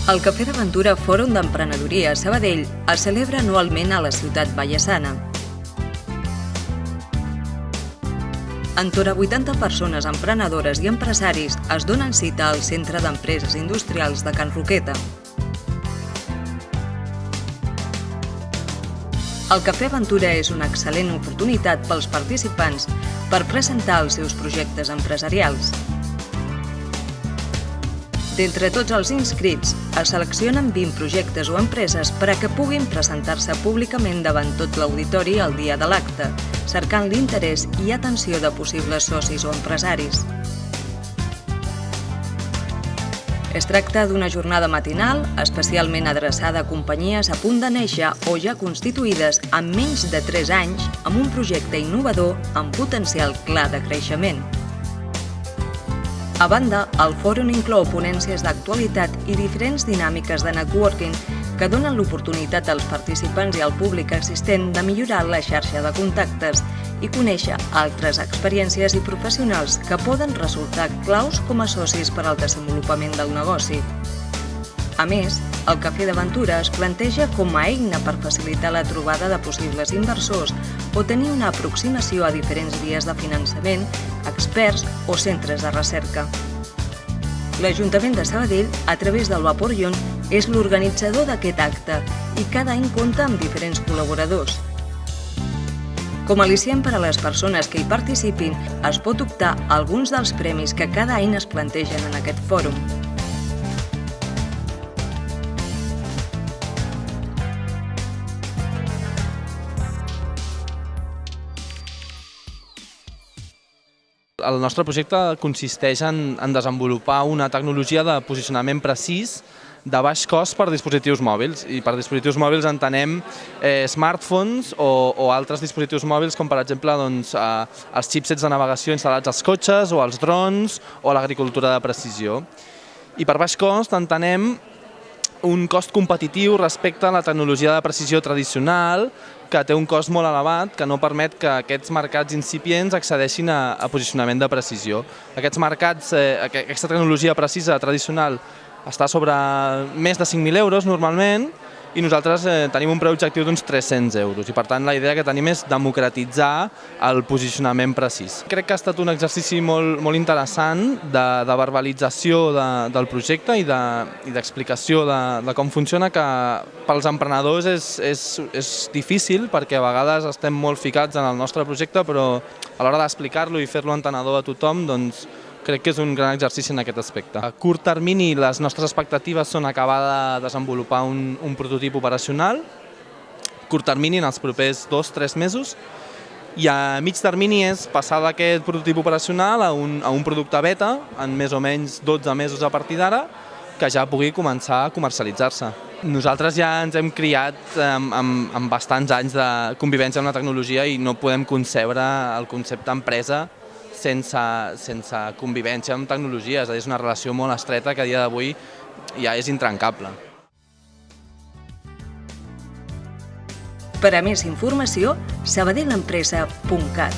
El Cafè d'Aventura Fòrum d'Emprenedoria a Sabadell es celebra anualment a la ciutat vallesana. Entorn a 80 persones emprenedores i empresaris es donen cita al Centre d'Empreses Industrials de Can Roqueta. El Cafè Aventura és una excel·lent oportunitat pels participants per presentar els seus projectes empresarials. D'entre tots els inscrits, es seleccionen 20 projectes o empreses per a que puguin presentar-se públicament davant tot l'auditori el dia de l'acte, cercant l'interès i atenció de possibles socis o empresaris. Es tracta d'una jornada matinal especialment adreçada a companyies a punt de néixer o ja constituïdes amb menys de 3 anys amb un projecte innovador amb potencial clar de creixement. A banda, el fòrum inclou ponències d'actualitat i diferents dinàmiques de networking que donen l'oportunitat als participants i al públic assistent de millorar la xarxa de contactes i conèixer altres experiències i professionals que poden resultar claus com a socis per al desenvolupament del negoci. A més, el Cafè d'Aventura es planteja com a eina per facilitar la trobada de possibles inversors o tenir una aproximació a diferents vies de finançament, experts o centres de recerca. L'Ajuntament de Sabadell, a través del Vapor Ion, és l'organitzador d'aquest acte i cada any compta amb diferents col·laboradors. Com a al·licient per a les persones que hi participin, es pot optar a alguns dels premis que cada any es plantegen en aquest fòrum. El nostre projecte consisteix en desenvolupar una tecnologia de posicionament precís de baix cost per dispositius mòbils. I per dispositius mòbils entenem smartphones o altres dispositius mòbils com per exemple els chipsets de navegació instal·lats als cotxes o als drons o a l'agricultura de precisió. I per baix cost entenem un cost competitiu respecte a la tecnologia de precisió tradicional que té un cost molt elevat que no permet que aquests mercats incipients accedeixin a posicionament de precisió. Aquests mercats, aquesta tecnologia precisa tradicional està sobre més de 5.000 euros normalment i nosaltres tenim un preu objectiu d'uns 300 euros i per tant la idea que tenim és democratitzar el posicionament precís. Crec que ha estat un exercici molt interessant de verbalització del projecte i d'explicació de com funciona, que pels emprenedors és difícil perquè a vegades estem molt ficats en el nostre projecte, però a l'hora d'explicar-lo i fer-lo entenedor a tothom, doncs crec que és un gran exercici en aquest aspecte. A curt termini, les nostres expectatives són acabar de desenvolupar un prototip operacional, a curt termini en els propers 2-3 mesos, i a mig termini és passar d'aquest prototip operacional a un producte beta en més o menys 12 mesos a partir d'ara, que ja pugui començar a comercialitzar-se. Nosaltres ja ens hem criat amb bastants anys de convivència amb la tecnologia i no podem concebre el concepte empresa sense convivència amb tecnologia, és a dir, és una relació molt estreta que a dia d'avui ja és intrancable. Per a més informació, sabadellempresa.cat.